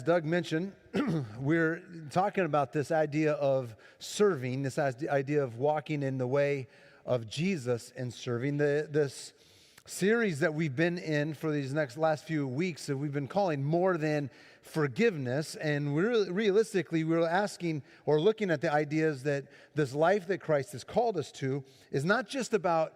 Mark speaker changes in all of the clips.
Speaker 1: Doug mentioned, we're talking about this idea of serving, this idea of walking in the way of Jesus and serving. This series that we've been in for these last few weeks that we've been calling More Than Forgiveness, and realistically we're asking or looking at the ideas that this life that Christ has called us to is not just about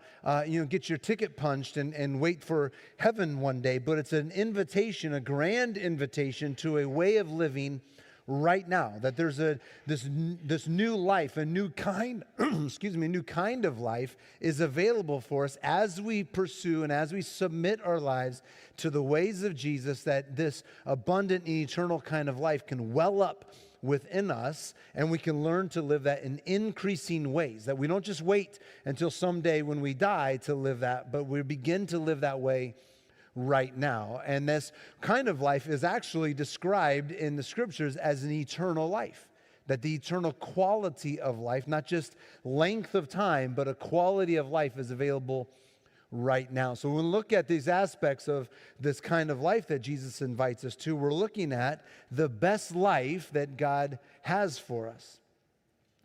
Speaker 1: get your ticket punched and wait for heaven one day, but it's an invitation, a grand invitation to a way of living right now. That there's this new life, a new kind, a new kind of life is available for us as we pursue and as we submit our lives to the ways of Jesus, that this abundant and eternal kind of life can well up within us, and we can learn to live that in increasing ways, that we don't just wait until someday when we die to live that, but we begin to live that way right now. And this kind of life is actually described in the scriptures as an eternal life, that the eternal quality of life, not just length of time, but a quality of life is available right now. So when we look at these aspects of this kind of life that Jesus invites us to, we're looking at the best life that God has for us.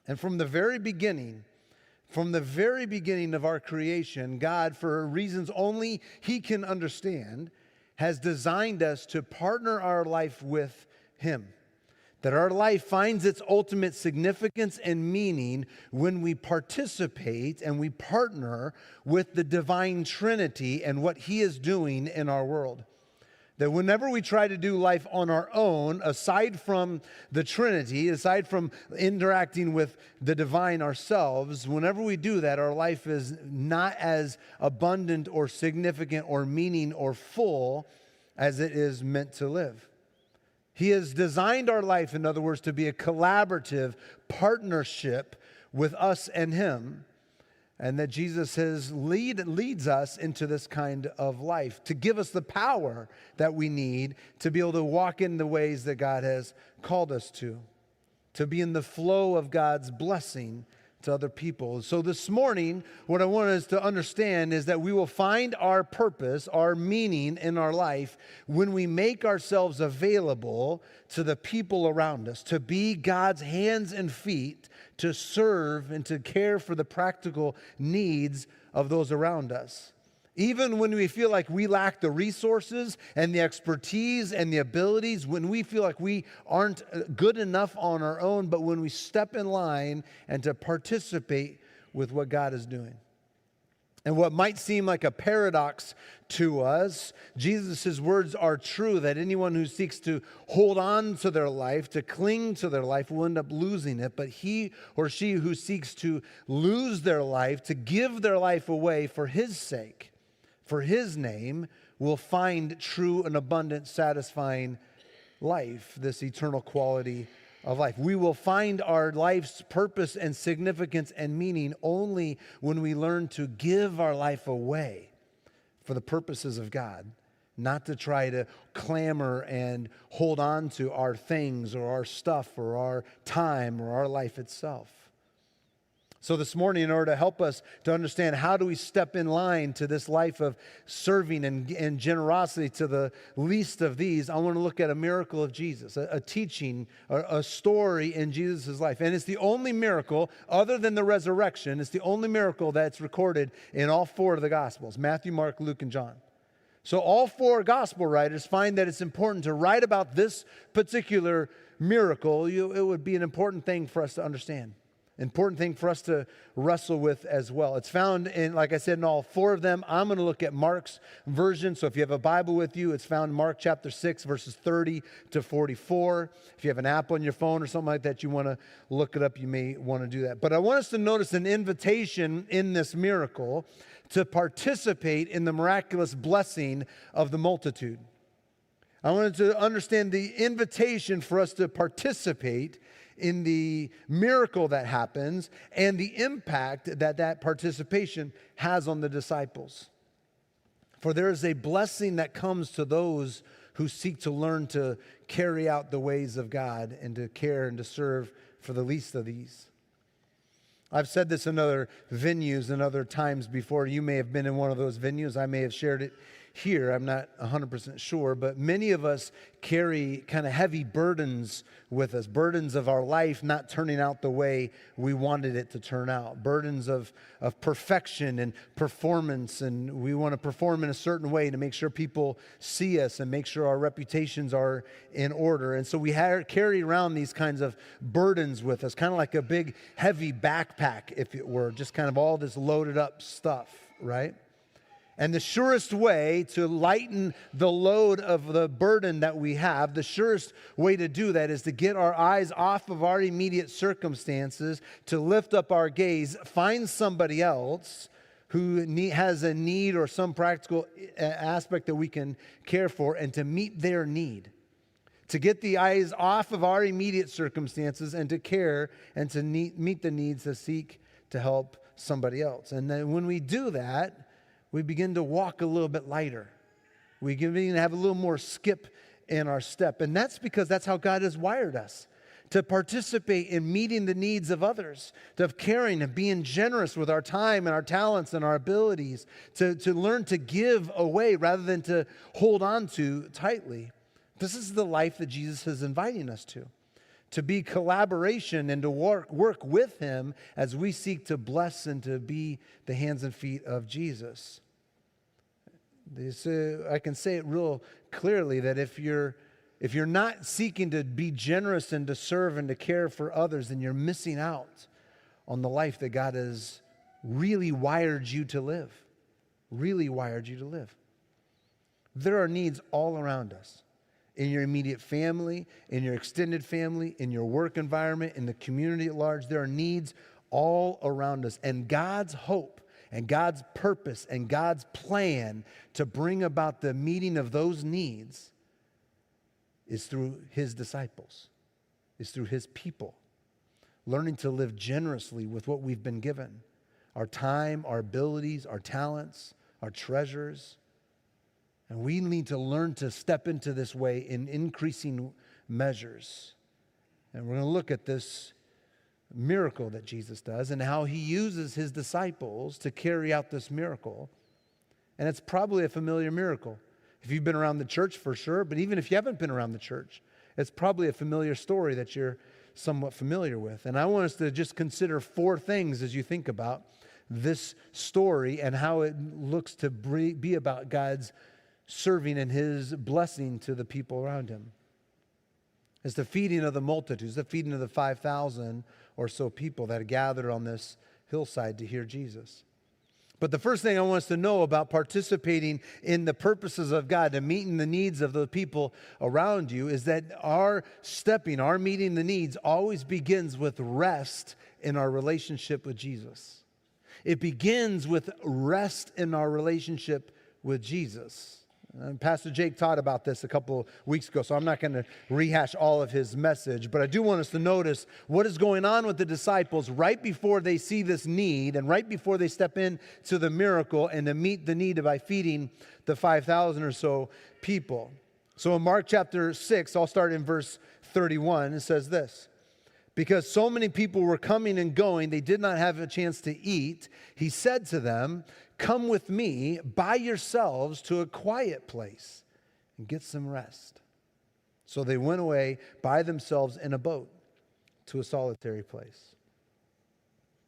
Speaker 1: And from the very beginning of our creation, God, for reasons only He can understand, has designed us to partner our life with Him. That our life finds its ultimate significance and meaning when we participate and we partner with the divine Trinity and what He is doing in our world. That whenever we try to do life on our own, aside from the Trinity, aside from interacting with the divine ourselves, whenever we do that, our life is not as abundant or significant or meaning or full as it is meant to live. He has designed our life, in other words, to be a collaborative partnership with us and Him. And that Jesus leads us into this kind of life to give us the power that we need to be able to walk in the ways that God has called us to be in the flow of God's blessing to other people. So this morning, what I want us to understand is that we will find our purpose, our meaning in our life when we make ourselves available to the people around us, to be God's hands and feet, to serve and to care for the practical needs of those around us. Even when we feel like we lack the resources and the expertise and the abilities, when we feel like we aren't good enough on our own, but when we step in line and to participate with what God is doing. And what might seem like a paradox to us, Jesus' words are true, that anyone who seeks to hold on to their life, to cling to their life, will end up losing it. But he or she who seeks to lose their life, to give their life away for His sake, for His name, will find true and abundant, satisfying life, this eternal quality of life. We will find our life's purpose and significance and meaning only when we learn to give our life away for the purposes of God, not to try to clamor and hold on to our things or our stuff or our time or our life itself. So this morning, in order to help us to understand how do we step in line to this life of serving and generosity to the least of these, I want to look at a miracle of Jesus, a teaching, a story in Jesus' life. And it's the only miracle, other than the resurrection, it's the only miracle that's recorded in all four of the Gospels, Matthew, Mark, Luke, and John. So all four Gospel writers find that it's important to write about this particular miracle. It would be an important thing for us to understand. Important thing for us to wrestle with as well. It's found in, like I said, in all four of them. I'm going to look at Mark's version. So if you have a Bible with you, it's found in Mark chapter 6, verses 30 to 44. If you have an app on your phone or something like that, you want to look it up, you may want to do that. But I want us to notice an invitation in this miracle to participate in the miraculous blessing of the multitude. I wanted to understand the invitation for us to participate in the miracle that happens and the impact that participation has on the disciples. For there is a blessing that comes to those who seek to learn to carry out the ways of God and to care and to serve for the least of these. I've said this in other venues and other times before. You may have been in one of those venues. I may have shared it here. I'm not 100% sure, but many of us carry kind of heavy burdens with us, burdens of our life not turning out the way we wanted it to turn out, burdens of perfection and performance, and we want to perform in a certain way to make sure people see us and make sure our reputations are in order. And so we carry around these kinds of burdens with us, kind of like a big heavy backpack, if it were, just kind of all this loaded up stuff, right? And the surest way to lighten the load of the burden that we have, the surest way to do that is to get our eyes off of our immediate circumstances, to lift up our gaze, find somebody else who has a need or some practical aspect that we can care for, and to meet their need. To get the eyes off of our immediate circumstances and to care and to meet the needs, to seek to help somebody else. And then when we do that, we begin to walk a little bit lighter. We begin to have a little more skip in our step. And that's because that's how God has wired us, to participate in meeting the needs of others, to caring and being generous with our time and our talents and our abilities, to learn to give away rather than to hold on to tightly. This is the life that Jesus is inviting us to be collaboration and to work with Him as we seek to bless and to be the hands and feet of Jesus. I can say it real clearly that if you're not seeking to be generous and to serve and to care for others, then you're missing out on the life that God has really wired you to live. Really wired you to live. There are needs all around us. In your immediate family, in your extended family, in your work environment, in the community at large. There are needs all around us. And God's hope and God's purpose and God's plan to bring about the meeting of those needs is through His disciples, is through His people. Learning to live generously with what we've been given. Our time, our abilities, our talents, our treasures. And we need to learn to step into this way in increasing measures. And we're going to look at this miracle that Jesus does and how He uses His disciples to carry out this miracle. And it's probably a familiar miracle. If you've been around the church, for sure, but even if you haven't been around the church, it's probably a familiar story that you're somewhat familiar with. And I want us to just consider 4 things as you think about this story and how it looks to be about God's serving and His blessing to the people around Him. It's the feeding of the multitudes, the feeding of the 5,000 or so people that gathered on this hillside to hear Jesus. But the first thing I want us to know about participating in the purposes of God and meeting the needs of the people around you is that our meeting the needs always begins with rest in our relationship with Jesus. It begins with rest in our relationship with Jesus. Pastor Jake taught about this a couple weeks ago, so I'm not going to rehash all of his message, but I do want us to notice what is going on with the disciples right before they see this need and right before they step into the miracle and to meet the need by feeding the 5,000 or so people. So in Mark chapter 6, I'll start in verse 31, it says this: because so many people were coming and going, they did not have a chance to eat. He said to them, "Come with me by yourselves to a quiet place and get some rest." So they went away by themselves in a boat to a solitary place.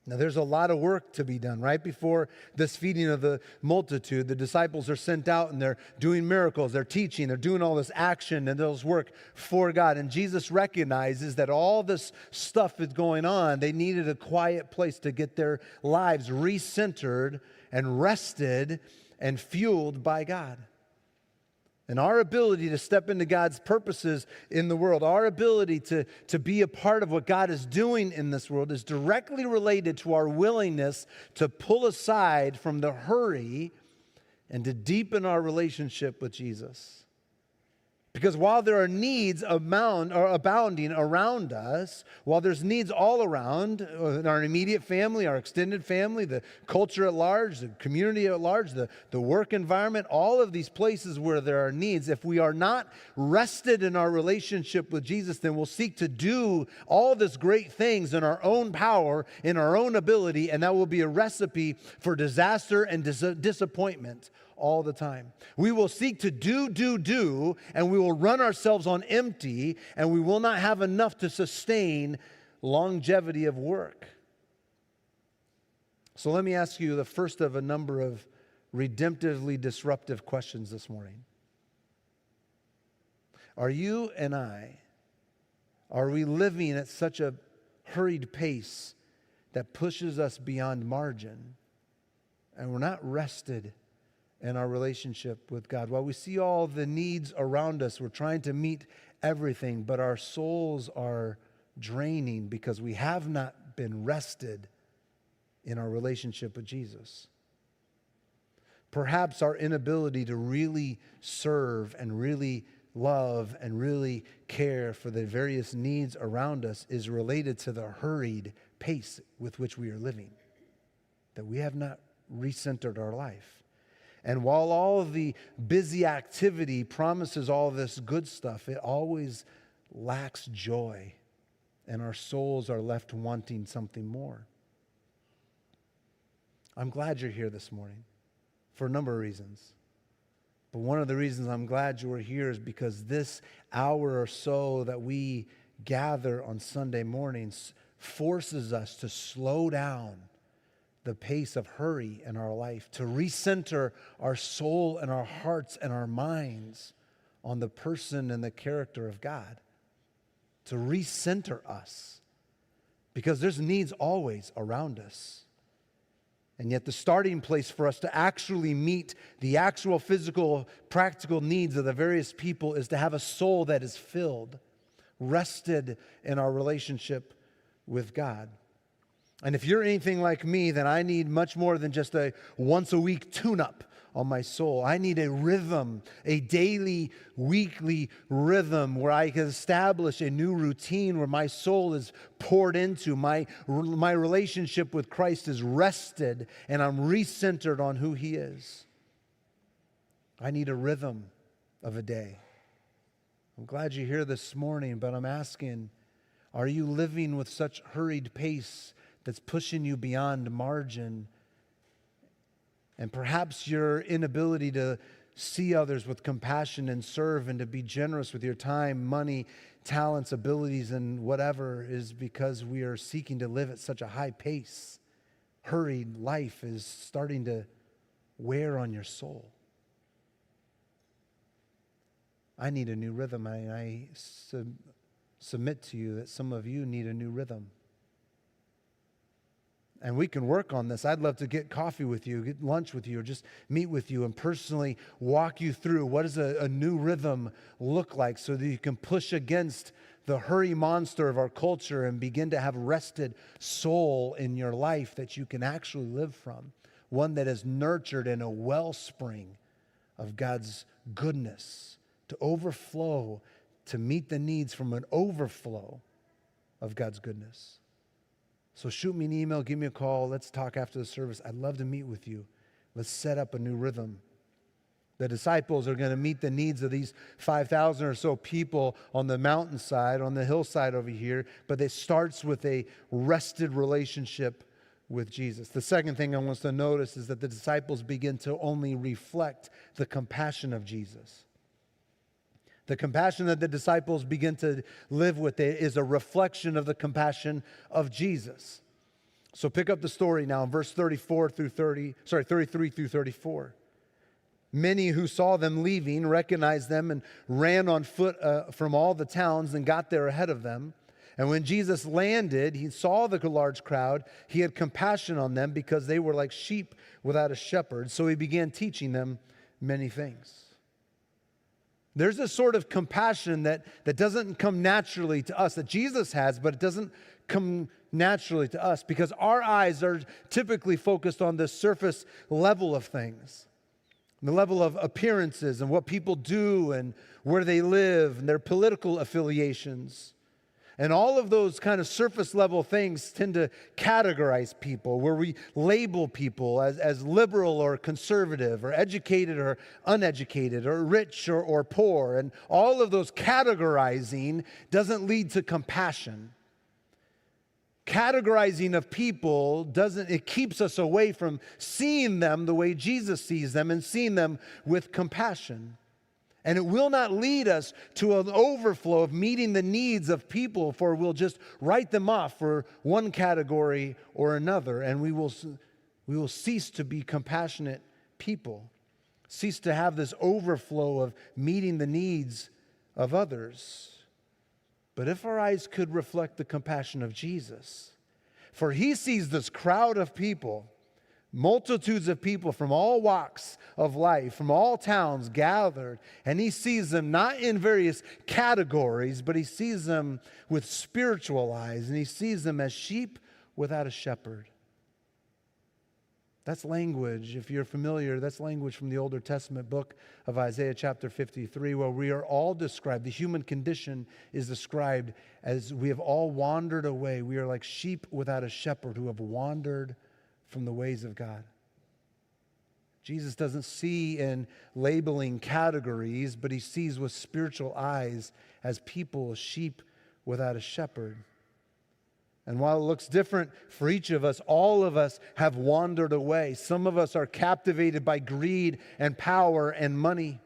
Speaker 1: Now there's a lot of work to be done. Right before this feeding of the multitude, the disciples are sent out and they're doing miracles, they're teaching, they're doing all this action and this work for God. And Jesus recognizes that all this stuff is going on. They needed a quiet place to get their lives recentered and rested and fueled by God. And our ability to step into God's purposes in the world, our ability to be a part of what God is doing in this world is directly related to our willingness to pull aside from the hurry and to deepen our relationship with Jesus. Because while there are needs abounding around us, while there's needs all around, in our immediate family, our extended family, the culture at large, the community at large, the work environment, all of these places where there are needs, if we are not rested in our relationship with Jesus, then we'll seek to do all this great things in our own power, in our own ability, and that will be a recipe for disaster and disappointment all the time. We will seek to do, and we will run ourselves on empty, and we will not have enough to sustain longevity of work. So let me ask you the first of a number of redemptively disruptive questions this morning. Are you and are we living at such a hurried pace that pushes us beyond margin, and we're not rested in our relationship with God? While we see all the needs around us, we're trying to meet everything, but our souls are draining because we have not been rested in our relationship with Jesus. Perhaps our inability to really serve and really love and really care for the various needs around us is related to the hurried pace with which we are living, that we have not recentered our life. And while all of the busy activity promises all this good stuff, it always lacks joy, and our souls are left wanting something more. I'm glad you're here this morning for a number of reasons. But one of the reasons I'm glad you are here is because this hour or so that we gather on Sunday mornings forces us to slow down the pace of hurry in our life, to recenter our soul and our hearts and our minds on the person and the character of God, to recenter us, because there's needs always around us. And yet the starting place for us to actually meet the actual physical, practical needs of the various people is to have a soul that is filled, rested in our relationship with God. And if you're anything like me, then I need much more than just a once-a-week tune-up on my soul. I need a rhythm, a daily, weekly rhythm where I can establish a new routine where my soul is poured into, my relationship with Christ is rested, and I'm recentered on who He is. I need a rhythm of a day. I'm glad you're here this morning, but I'm asking, are you living with such hurried pace that's pushing you beyond margin? And perhaps your inability to see others with compassion and serve and to be generous with your time, money, talents, abilities, and whatever is because we are seeking to live at such a high pace. Hurried life is starting to wear on your soul. I need a new rhythm. I submit to you that some of you need a new rhythm. And we can work on this. I'd love to get coffee with you, get lunch with you, or just meet with you and personally walk you through what does a new rhythm look like so that you can push against the hurry monster of our culture and begin to have rested soul in your life that you can actually live from. One that is nurtured in a wellspring of God's goodness to overflow, to meet the needs from an overflow of God's goodness. So shoot me an email, give me a call. Let's talk after the service. I'd love to meet with you. Let's set up a new rhythm. The disciples are going to meet the needs of these 5,000 or so people on the mountainside, on the hillside over here, but it starts with a rested relationship with Jesus. The second thing I want us to notice is that the disciples begin to only reflect the compassion of Jesus. The compassion that the disciples begin to live with is a reflection of the compassion of Jesus. So pick up the story now in verse 33 through 34. Many who saw them leaving recognized them and ran on foot from all the towns and got there ahead of them. And when Jesus landed, he saw the large crowd. He had compassion on them because they were like sheep without a shepherd. So he began teaching them many things. There's a sort of compassion that doesn't come naturally to us, that Jesus has, but it doesn't come naturally to us because our eyes are typically focused on the surface level of things, the level of appearances and what people do and where they live and their political affiliations. And all of those kind of surface level things tend to categorize people, where we label people as liberal or conservative or educated or uneducated or rich or poor. And all of those categorizing doesn't lead to compassion. Categorizing of people it keeps us away from seeing them the way Jesus sees them and seeing them with compassion. And it will not lead us to an overflow of meeting the needs of people, for we'll just write them off for one category or another, and we will cease to be compassionate people, cease to have this overflow of meeting the needs of others. But if our eyes could reflect the compassion of Jesus, for he sees this crowd of people, multitudes of people from all walks of life, from all towns gathered, and he sees them not in various categories, but he sees them with spiritual eyes, and he sees them as sheep without a shepherd. That's language, if you're familiar, that's language from the Old Testament book of Isaiah chapter 53, where we are all described, the human condition is described as we have all wandered away. We are like sheep without a shepherd who have wandered from the ways of God. Jesus doesn't see in labeling categories, but he sees with spiritual eyes as people, sheep without a shepherd. And while it looks different for each of us, all of us have wandered away. Some of us are captivated by greed and power and money.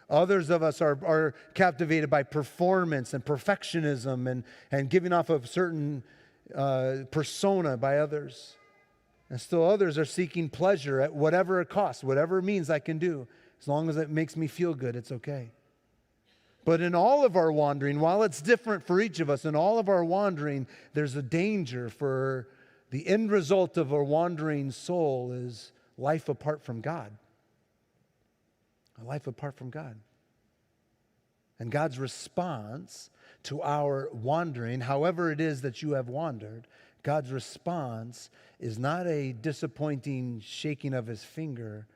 Speaker 1: Others of us are captivated by performance and perfectionism and giving off a certain persona by others. And still others are seeking pleasure at whatever it costs, whatever it means I can do. As long as it makes me feel good, it's okay. But in all of our wandering, while it's different for each of us, in all of our wandering, there's a danger, for the end result of a wandering soul is life apart from God. A life apart from God. And God's response to our wandering, however it is that you have wandered, God's response is not a disappointing shaking of his finger,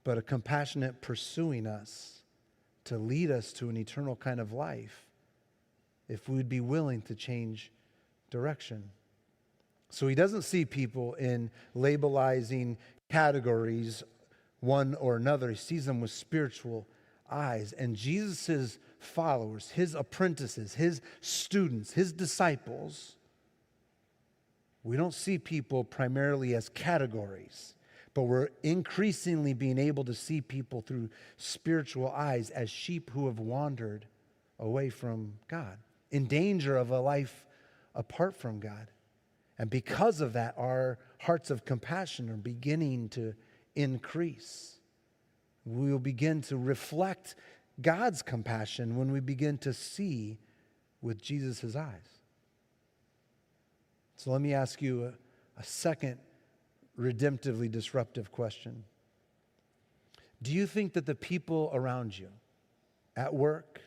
Speaker 1: but a compassionate pursuing us to lead us to an eternal kind of life if we would be willing to change direction. So he doesn't see people in labelizing categories, one or another. He sees them with spiritual eyes. And Jesus' followers, his apprentices, his students, his disciples, we don't see people primarily as categories, but we're increasingly being able to see people through spiritual eyes as sheep who have wandered away from God, in danger of a life apart from God. And because of that, our hearts of compassion are beginning to increase. We will begin to reflect God's compassion when we begin to see with Jesus' eyes. So let me ask you a second redemptively disruptive question. Do you think that the people around you, at work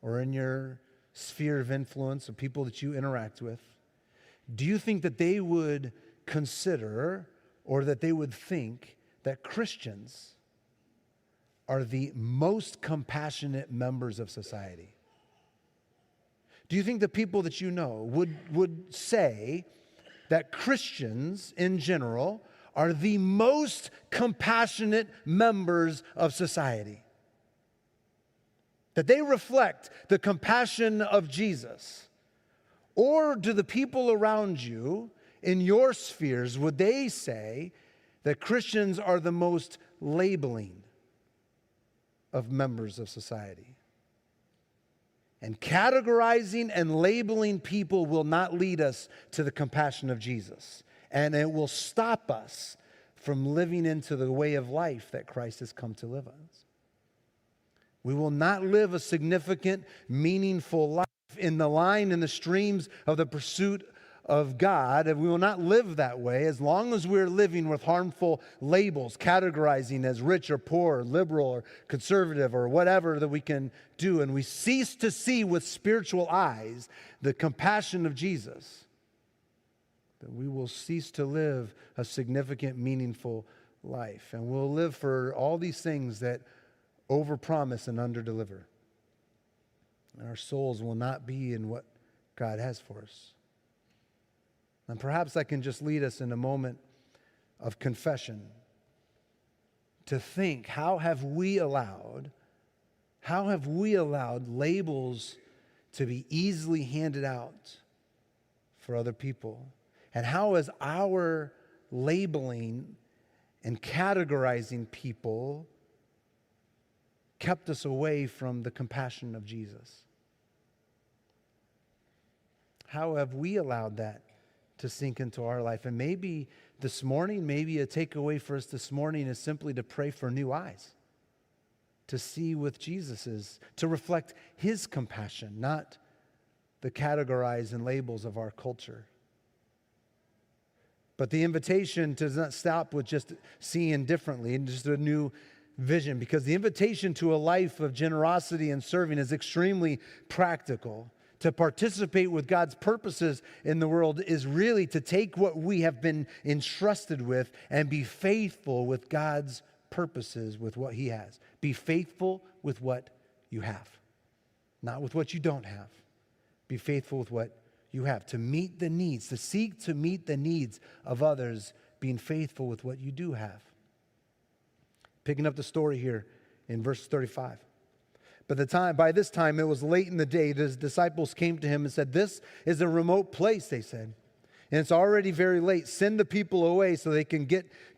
Speaker 1: or in your sphere of influence, or people that you interact with, do you think that they would consider or that they would think that Christians are the most compassionate members of society? Do you think the people that you know would say that Christians in general are the most compassionate members of society? That they reflect the compassion of Jesus? Or do the people around you in your spheres, would they say that Christians are the most labeling of members of society? And categorizing and labeling people will not lead us to the compassion of Jesus. And it will stop us from living into the way of life that Christ has come to live us. We will not live a significant, meaningful life in the streams of the pursuit of God, and we will not live that way as long as we're living with harmful labels, categorizing as rich or poor, liberal or conservative or whatever that we can do, and we cease to see with spiritual eyes the compassion of Jesus, that we will cease to live a significant, meaningful life, and we'll live for all these things that overpromise and underdeliver, and our souls will not be in what God has for us. And perhaps that can just lead us in a moment of confession to think, how have we allowed labels to be easily handed out for other people? And how has our labeling and categorizing people kept us away from the compassion of Jesus? How have we allowed that to sink into our life? And maybe this morning, maybe a takeaway for us this morning is simply to pray for new eyes, to see with Jesus is, to reflect his compassion, not the categorize and labels of our culture. But the invitation does not stop with just seeing differently and just a new vision, because the invitation to a life of generosity and serving is extremely practical. To participate with God's purposes in the world is really to take what we have been entrusted with and be faithful with God's purposes, with what he has. Be faithful with what you have, not with what you don't have. Be faithful with what you have, to meet the needs, to seek to meet the needs of others, being faithful with what you do have. Picking up the story here in verse 35. By this time, it was late in the day. His disciples came to him and said, "This is a remote place," they said, "and it's already very late. Send the people away so they can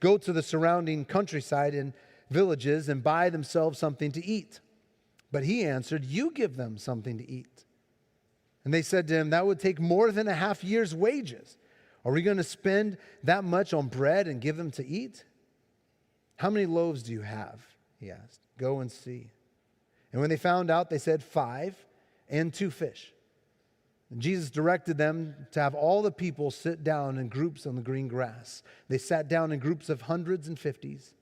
Speaker 1: go to the surrounding countryside and villages and buy themselves something to eat." But he answered, "You give them something to eat." And they said to him, "That would take more than a half year's wages. Are we going to spend that much on bread and give them to eat?" "How many loaves do you have?" he asked. "Go and see." And when they found out, they said, 5 and 2 fish. And Jesus directed them to have all the people sit down in groups on the green grass. They sat down in groups of hundreds and fifties.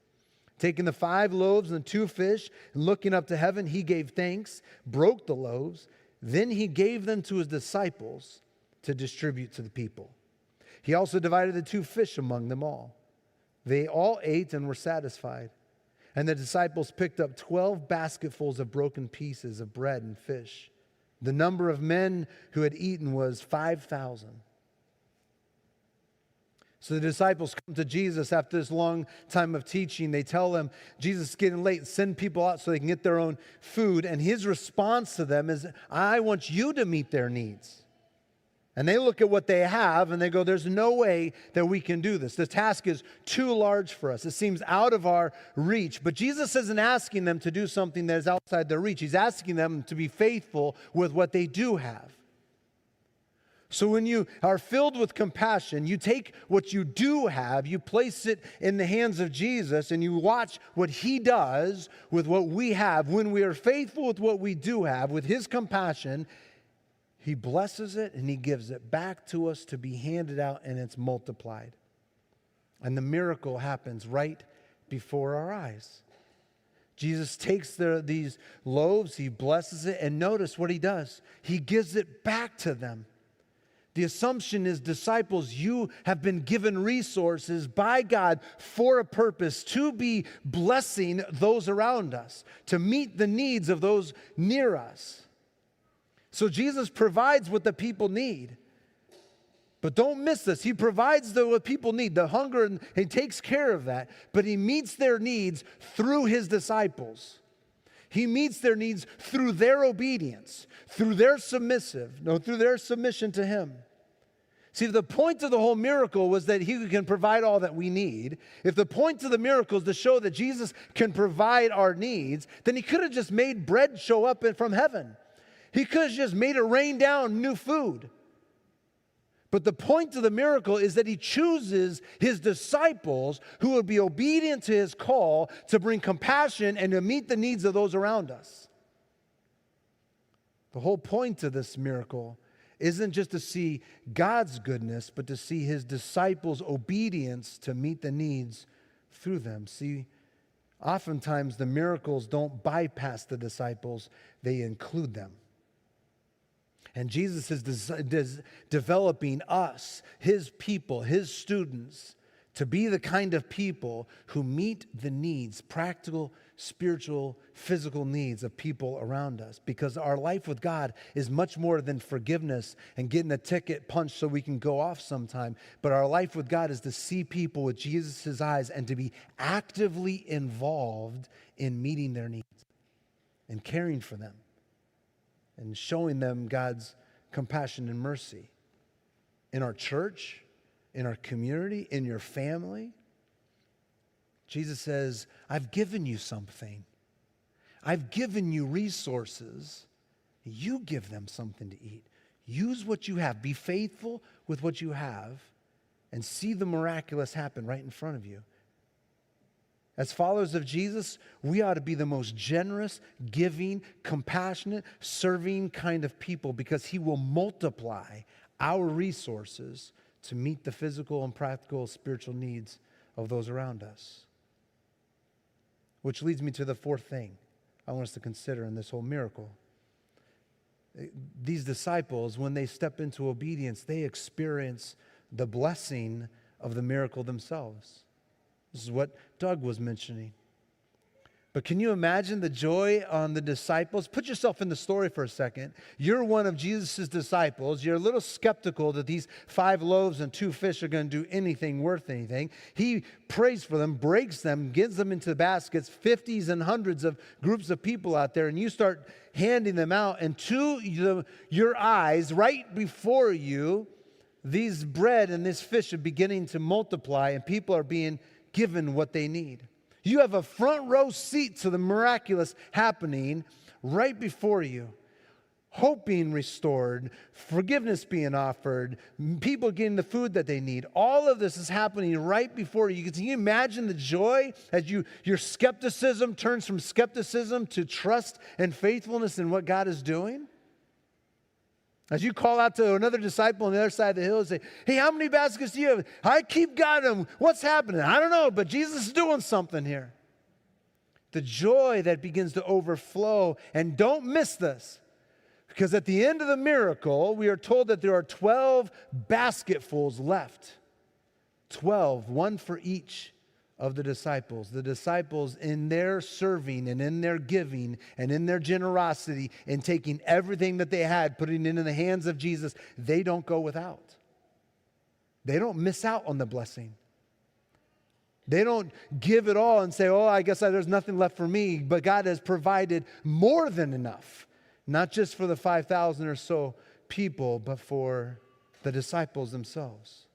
Speaker 1: Taking the 5 loaves and the 2 fish, and looking up to heaven, he gave thanks, broke the loaves. Then he gave them to his disciples to distribute to the people. He also divided the 2 fish among them all. They all ate and were satisfied. And the disciples picked up 12 basketfuls of broken pieces of bread and fish. The number of men who had eaten was 5,000. So the disciples come to Jesus after this long time of teaching. They tell him, "Jesus is getting late. Send people out so they can get their own food." And his response to them is, "I want you to meet their needs." And they look at what they have and they go, "There's no way that we can do this. The task is too large for us. It seems out of our reach." But Jesus isn't asking them to do something that is outside their reach. He's asking them to be faithful with what they do have. So when you are filled with compassion, you take what you do have, you place it in the hands of Jesus, and you watch what he does with what we have. When we are faithful with what we do have, with his compassion, he blesses it and he gives it back to us to be handed out, and it's multiplied. And the miracle happens right before our eyes. Jesus takes these loaves, he blesses it, and notice what he does. He gives it back to them. The assumption is, disciples, you have been given resources by God for a purpose, to be blessing those around us, to meet the needs of those near us. So Jesus provides what the people need. But don't miss this. He provides what people need, the hunger, and he takes care of that. But he meets their needs through his disciples. He meets their needs through their obedience, through their submission to him. See, if the point of the whole miracle was that he can provide all that we need, if the point of the miracle is to show that Jesus can provide our needs, then he could have just made bread show up from heaven. He could have just made it rain down new food. But the point of the miracle is that he chooses his disciples who would be obedient to his call to bring compassion and to meet the needs of those around us. The whole point of this miracle isn't just to see God's goodness, but to see his disciples' obedience to meet the needs through them. See, oftentimes the miracles don't bypass the disciples, they include them. And Jesus is developing us, his people, his students, to be the kind of people who meet the needs, practical, spiritual, physical needs of people around us. Because our life with God is much more than forgiveness and getting a ticket punched so we can go off sometime. But our life with God is to see people with Jesus' eyes and to be actively involved in meeting their needs and caring for them and showing them God's compassion and mercy. in our church, in our community, in your family. Jesus says, I've given you something. I've given you resources. You give them something to eat. Use what you have. Be faithful with what you have and see the miraculous happen right in front of you. As followers of Jesus, we ought to be the most generous, giving, compassionate, serving kind of people because He will multiply our resources to meet the physical and practical spiritual needs of those around us. Which leads me to the fourth thing I want us to consider in this whole miracle. These disciples, when they step into obedience, they experience the blessing of the miracle themselves. This is what Doug was mentioning. But can you imagine the joy on the disciples? Put yourself in the story for a second. You're one of Jesus' disciples. You're a little skeptical that these 5 loaves and 2 fish are going to do anything worth anything. He prays for them, breaks them, gives them into baskets, 50s and hundreds of groups of people out there, and you start handing them out. And to your eyes, right before you, these bread and this fish are beginning to multiply, and people are being given what they need. You have a front row seat to the miraculous happening right before you. Hope being restored, forgiveness being offered, people getting the food that they need. All of this is happening right before you. Can you imagine the joy as your skepticism turns from skepticism to trust and faithfulness in what God is doing? As you call out to another disciple on the other side of the hill and say, hey, how many baskets do you have? I keep got them. What's happening? I don't know, but Jesus is doing something here. The joy that begins to overflow. And don't miss this, because at the end of the miracle, we are told that there are 12 basketfuls left. 12, one for each of the disciples. The disciples, in their serving and in their giving and in their generosity and taking everything that they had, putting it in the hands of Jesus, they don't go without. They don't miss out on the blessing. They don't give it all and say, oh, I guess there's nothing left for me. But God has provided more than enough, not just for the 5,000 or so people, but for the disciples themselves.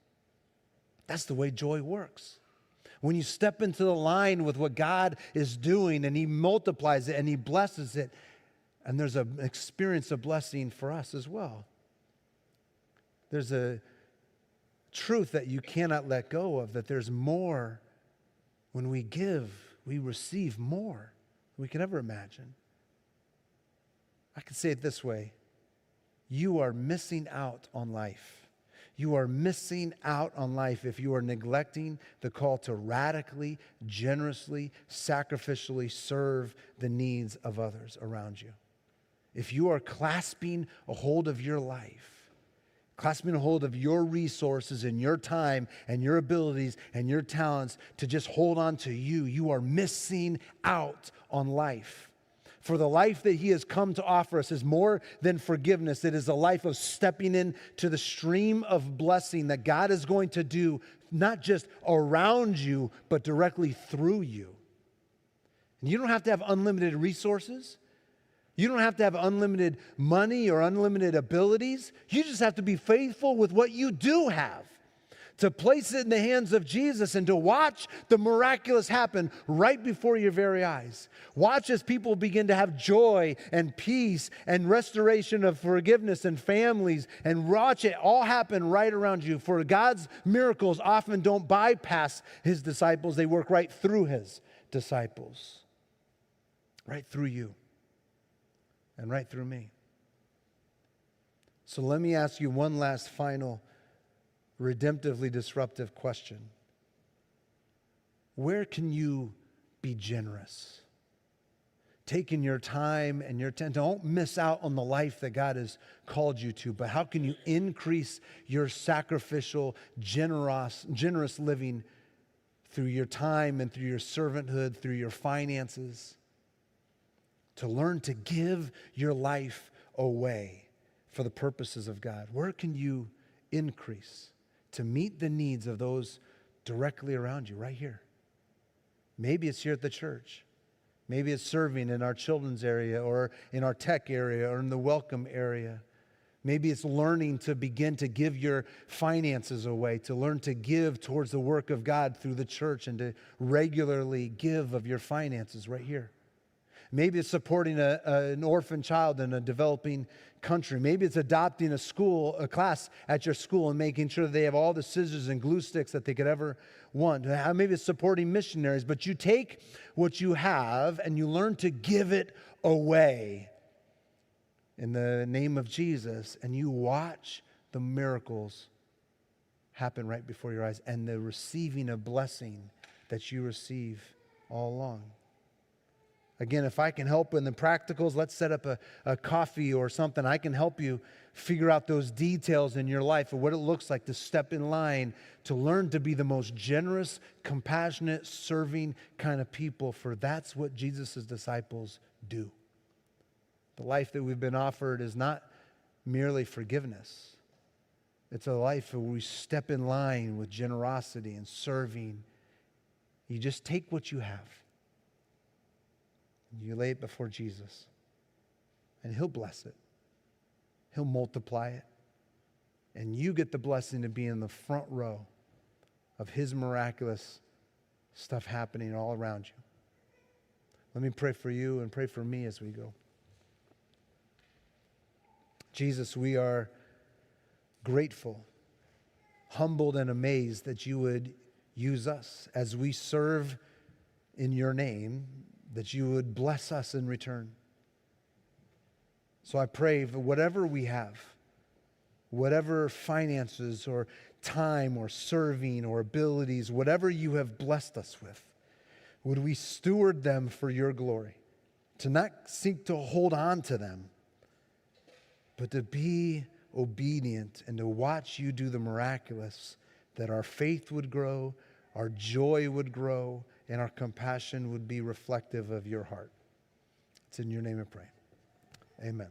Speaker 1: That's the way joy works. When you step into the line with what God is doing and He multiplies it and He blesses it, and there's an experience of blessing for us as well. There's a truth that you cannot let go of, that there's more. When we give, we receive more than we can ever imagine. I can say it this way: you are missing out on life. You are missing out on life if you are neglecting the call to radically, generously, sacrificially serve the needs of others around you. If you are clasping a hold of your life, clasping a hold of your resources and your time and your abilities and your talents to just hold on to you, you are missing out on life. For the life that He has come to offer us is more than forgiveness. It is a life of stepping into the stream of blessing that God is going to do, not just around you, but directly through you. And you don't have to have unlimited resources. You don't have to have unlimited money or unlimited abilities. You just have to be faithful with what you do have, to place it in the hands of Jesus and to watch the miraculous happen right before your very eyes. Watch as people begin to have joy and peace and restoration of forgiveness and families, and watch it all happen right around you. For God's miracles often don't bypass His disciples. They work right through His disciples, right through you and right through me. So let me ask you one last final redemptively disruptive question. Where can you be generous? Taking your time and your attention. Don't miss out on the life that God has called you to, but how can you increase your sacrificial, generous living through your time and through your servanthood, through your finances, to learn to give your life away for the purposes of God? Where can you increase to meet the needs of those directly around you, right here? Maybe it's here at the church. Maybe it's serving in our children's area or in our tech area or in the welcome area. Maybe it's learning to begin to give your finances away, to learn to give towards the work of God through the church and to regularly give of your finances right here. Maybe it's supporting an orphan child in a developing country. Maybe it's adopting a class at your school and making sure that they have all the scissors and glue sticks that they could ever want. Maybe it's supporting missionaries, but you take what you have and you learn to give it away in the name of Jesus, and you watch the miracles happen right before your eyes and the receiving a blessing that you receive all along. Again, if I can help in the practicals, let's set up a coffee or something. I can help you figure out those details in your life of what it looks like to step in line, to learn to be the most generous, compassionate, serving kind of people, for that's what Jesus' disciples do. The life that we've been offered is not merely forgiveness. It's a life where we step in line with generosity and serving. You just take what you have. You lay it before Jesus, and He'll bless it. He'll multiply it. And you get the blessing to be in the front row of His miraculous stuff happening all around you. Let me pray for you and pray for me as we go. Jesus, we are grateful, humbled, and amazed that you would use us as we serve in your name, that you would bless us in return. So I pray for whatever we have, whatever finances or time or serving or abilities, whatever you have blessed us with, would we steward them for your glory, to not seek to hold on to them, but to be obedient and to watch you do the miraculous, that our faith would grow, our joy would grow, and our compassion would be reflective of your heart. It's in your name I pray. Amen.